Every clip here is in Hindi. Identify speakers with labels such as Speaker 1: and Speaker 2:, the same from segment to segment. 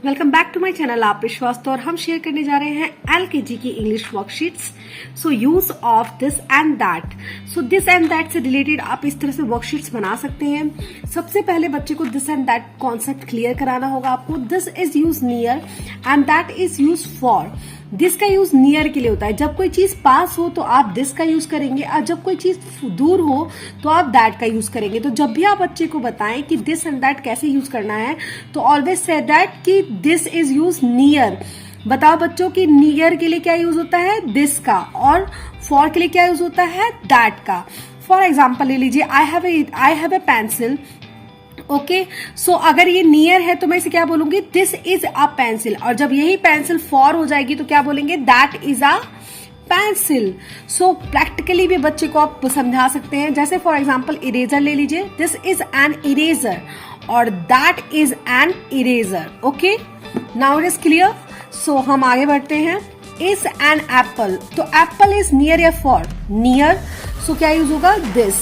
Speaker 1: Welcome back to my channel आप विश्वास। और हम शेयर करने जा रहे हैं एलकेजी की English worksheets. So use of this and that. So this and that से रिलेटेड आप इस तरह से वर्कशीट्स बना सकते हैं। सबसे पहले बच्चे को this and that concept clear कराना होगा आपको। This is use near and that is use for. This का यूज नियर के लिए होता है, जब कोई चीज पास हो तो आप दिस का यूज करेंगे, और जब कोई चीज दूर हो तो आप दैट का यूज करेंगे। तो जब भी आप बच्चे को बताएं कि दिस एंड दैट कैसे यूज करना है तो ऑलवेज से दैट कि दिस इज यूज नियर। बताओ बच्चों की नियर के लिए क्या यूज होता है, दिस का, और फॉर के लिए क्या यूज होता है, दैट का। फॉर एग्जाम्पल ले लीजिए, I have a pencil. Okay, so अगर ये नियर है तो मैं इसे क्या बोलूंगी, दिस इज अ पेंसिल। और जब यही पेंसिल फॉर हो जाएगी तो क्या बोलेंगे, that is a pencil. So practically भी बच्चे को आप समझा सकते हैं। जैसे फॉर एग्जाम्पल इरेजर ले लीजिए, दिस इज एन इरेजर और that is an eraser. Okay, now it is clear. So हम आगे बढ़ते हैं। इज एन एप्पल, तो एप्पल इज नियर या फॉर, नियर। सो क्या यूज होगा, दिस।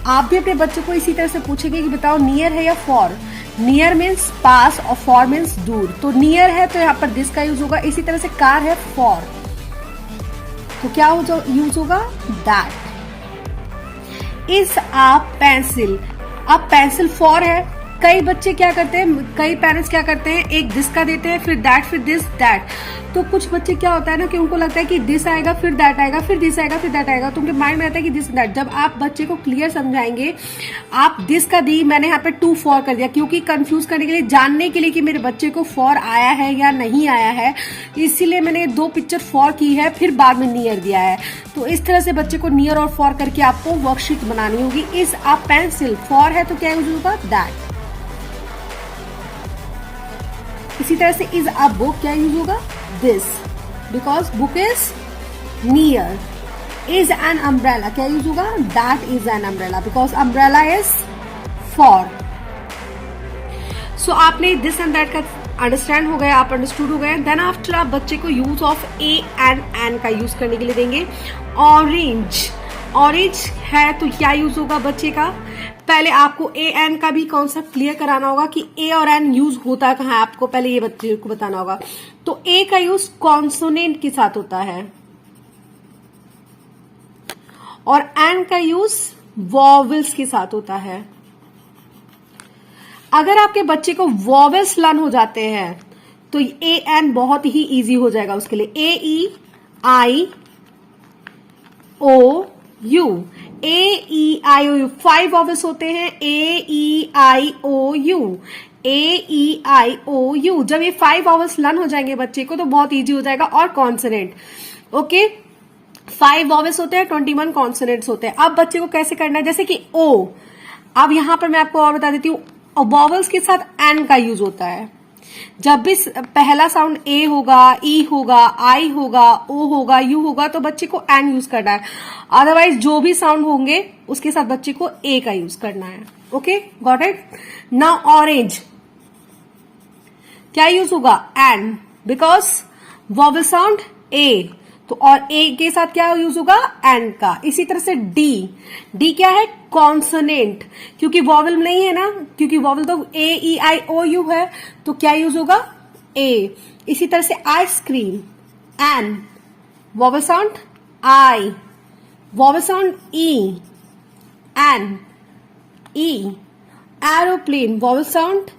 Speaker 1: आप भी अपने बच्चों को इसी तरह से पूछेंगे कि बताओ नियर है या फॉर। नियर मीन्स पास और फॉर मीन्स दूर। तो नियर है तो यहाँ पर दिस का यूज होगा। इसी तरह से कार है फॉर, तो क्या यूज होगा, दैट। इज अ पेंसिल, अब पेंसिल फॉर है। कई बच्चे क्या करते हैं, कई पेरेंट्स क्या करते हैं, एक दिस का देते हैं, फिर दैट, फिर दिस, दैट। तो कुछ बच्चे क्या होता है ना कि उनको लगता है कि दिस आएगा, फिर दैट आएगा, फिर दिस आएगा, फिर दैट आएगा, तो उनके माइंड में आता है कि दिस दैट। जब आप बच्चे को क्लियर समझाएंगे, आप दिस का दी, मैंने यहाँ पे टू फॉर कर दिया, क्योंकि कंफ्यूज करने के लिए, जानने के लिए कि मेरे बच्चे को फॉर आया है या नहीं आया है, इसीलिए मैंने दो पिक्चर फॉर की है, फिर बाद में नियर दिया है। तो इस तरह से बच्चे को नियर और फॉर करके आपको वर्कशीट बनानी होगी। इज अ पेंसिल, फॉर है तो क्या यूज होगा, दैट। इसी तरह से इज अ बुक, क्या यूज होगा, this, because book is near. Is an umbrella, क्या यूज होगा, that is an umbrella, because umbrella is far. So आपने दिस एंड दैट का अंडरस्टैंड हो गया, आप अंडरस्टूड हो गए। देन आफ्टर आप बच्चे को use of A and N का यूज करने के लिए देंगे। ऑरेंज, ऑरेंज है तो क्या यूज होगा बच्चे का, पहले आपको ए एन का भी कॉन्सेप्ट क्लियर कराना होगा कि ए और एन यूज होता कहाँ है, आपको पहले ये बच्चे को बताना होगा। तो ए का यूज कॉन्सोनेंट के साथ होता है और एन का यूज वॉवेल्स के साथ होता है। अगर आपके बच्चे को वॉवेल्स लर्न हो जाते हैं तो ए एन बहुत ही इजी हो जाएगा उसके लिए। A E I O U, A E I O U, 5 vowels होते हैं, ए E I O U, A E I O you. जब ये 5 वॉवेल्स लर्न हो जाएंगे बच्चे को तो बहुत इजी हो जाएगा। और कॉन्सोनेंट, ओके, 5 वॉवेल्स होते हैं, 21 कॉन्सोनेंट्स होते हैं। अब बच्चे को कैसे करना है, जैसे कि ओ, अब यहां पर मैं आपको और बता देती हूँ, वॉवेल्स के साथ एन का यूज होता है। जब भी पहला साउंड ए होगा, ई होगा, आई होगा, ओ होगा, यू होगा, तो बच्चे को एन यूज करना है। अदरवाइज जो भी साउंड होंगे उसके साथ बच्चे को ए का यूज करना है। Okay, got it. Now orange, क्या यूज होगा, एन, बिकॉज वॉवेल साउंड ए, तो और ए के साथ क्या यूज होगा, एन का। इसी तरह से डी, डी क्या है, कॉन्सोनेंट, क्योंकि वॉवेल नहीं है ना, क्योंकि वॉवेल तो ए ई आई ओ यू है, तो क्या यूज होगा, ए। इसी तरह से ice cream, an, vowel sound I, vowel sound E, an, E. Aeroplane, vowel sound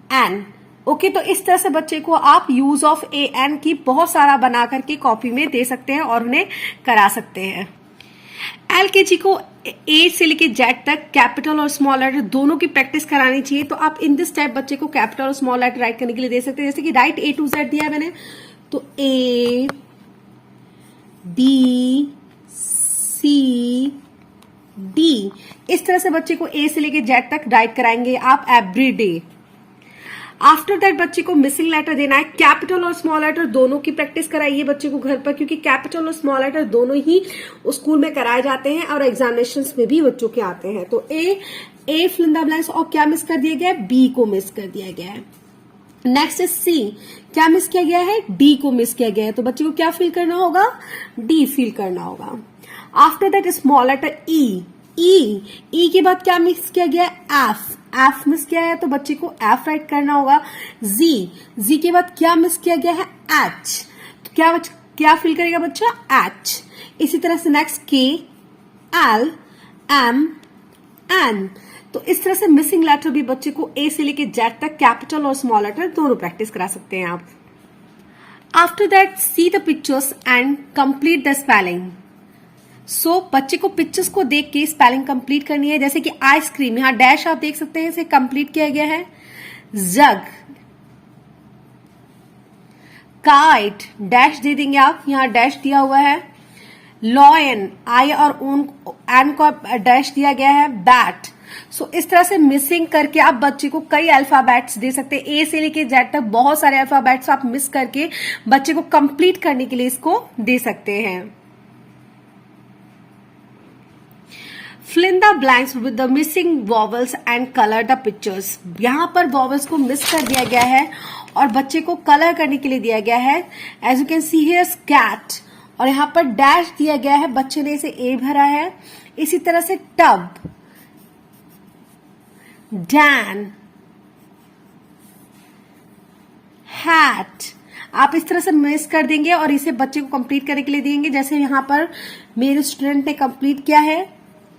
Speaker 1: an. Okay, तो इस तरह से बच्चे को आप यूज ऑफ ए एन की बहुत सारा बना करके कॉपी में दे सकते हैं और उन्हें करा सकते हैं। एलकेजी को ए से लेके जेड तक कैपिटल और स्मॉल लेटर दोनों की प्रैक्टिस करानी चाहिए। तो आप इन दिस टाइप बच्चे को कैपिटल और स्मॉल लेटर राइट करने के लिए दे सकते हैं। जैसे कि राइट ए टू जेड दिया है मैंने, तो ए बी सी डी, इस तरह से बच्चे को ए से लेके जेड तक राइट कराएंगे आप एवरी डे। आफ्टर दैट बच्चे को मिसिंग लेटर देना है। कैपिटल और स्मॉल लेटर दोनों की प्रैक्टिस कराइए बच्चे को घर पर, क्योंकि कैपिटल और स्मॉल लेटर दोनों ही स्कूल में कराए जाते हैं और एग्जामिनेशंस में भी बच्चों के आते हैं। तो A fill in the blanks, और क्या मिस कर दिया गया है, बी को मिस कर दिया गया है। नेक्स्ट इज सी, क्या मिस किया गया है, डी को मिस किया गया है, तो बच्चे को क्या फिल करना होगा, डी फिल करना होगा। आफ्टर दैट स्मॉल लेटर ई, ई के बाद क्या मिक्स किया गया है? एफ मिक्स किया है तो बच्चे को एफ राइट करना होगा। जी के बाद क्या मिक्स किया गया है? एच। तो क्या फिल करेगा बच्चा? एच। इसी तरह से नेक्स्ट के, एल, एम, एन। तो इस तरह से मिसिंग लेटर भी बच्चे को ए से लेके जेड तक कैपिटल और स्मॉल लेटर दोनों प्रैक्टिस करा सकते हैं आप। After that see the pictures and complete the spelling. So बच्चे को पिक्चर्स को देख के स्पेलिंग कंप्लीट करनी है। जैसे कि आइसक्रीम, यहां डैश आप देख सकते हैं, इसे कंप्लीट किया गया है। जग, काइट, डैश दे देंगे आप, यहां डैश दिया हुआ है। लॉयन, आई और एन को डैश दिया गया है। बैट। सो इस तरह से मिसिंग करके आप बच्चे को कई अल्फाबेट्स दे सकते हैं, ए से लेके जेड तक बहुत सारे अल्फाबेट्स आप मिस करके बच्चे को कंप्लीट करने के लिए इसको दे सकते हैं। Fill in the blanks with the missing vowels and color the pictures। यहां पर vowels को मिस कर दिया गया है और बच्चे को कलर करने के लिए दिया गया है। As you can see here cat और यहां पर डैश दिया गया है, बच्चे ने इसे ए भरा है। इसी तरह से टब, डैन, हैट। आप इस तरह से मिस कर देंगे और इसे बच्चे को कंप्लीट करने के लिए देंगे। जैसे यहां पर मेरे स्टूडेंट ने कंप्लीट किया है,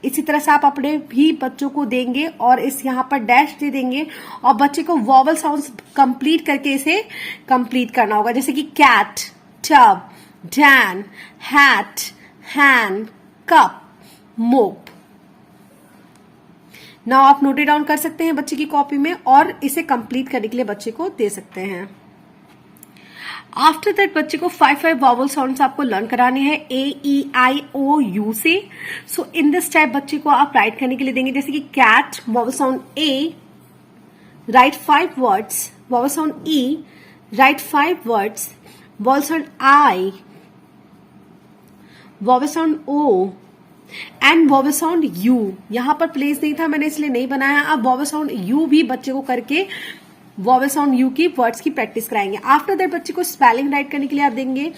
Speaker 1: इसी तरह से आप अपने भी बच्चों को देंगे और इस यहाँ पर डैश दे देंगे और बच्चे को वॉवल साउंड्स कंप्लीट करके इसे कंप्लीट करना होगा। जैसे कि cat, tub, Dan, hat, hand, cup, mop. Now आप नोट डाउन कर सकते हैं बच्चे की कॉपी में और इसे कंप्लीट करने के लिए बच्चे को दे सकते हैं। आफ्टर दैट बच्चे को 5 वॉवल साउंड्स आपको लर्न कराने हैं ए, ई, आई, ओ, यू से। सो इन दिस टाइप बच्चे को आप राइट करने के लिए देंगे। जैसे कि cat, vowel sound A, write 5 words. Vowel sound E, write 5 words. Vowel sound I, vowel sound O and vowel sound U. यहां पर प्लेस नहीं था, मैंने इसलिए नहीं बनाया। अब वॉवल साउंड यू भी बच्चे को करके वॉवल साउंड यू की वर्ड्स की प्रैक्टिस कराएंगे। आफ्टर दैट बच्चे को स्पेलिंग राइट करने के लिए आप देंगे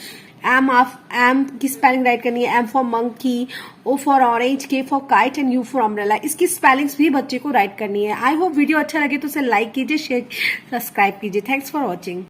Speaker 1: एम की स्पेलिंग राइट करनी है। M for monkey, O for orange, K for kite and U for umbrella. इसकी स्पेलिंग्स भी बच्चे को राइट करनी है। आई होप वीडियो अच्छा लगे तो उसे लाइक कीजिए, शेयर, सब्सक्राइब कीजिए। Thanks for watching.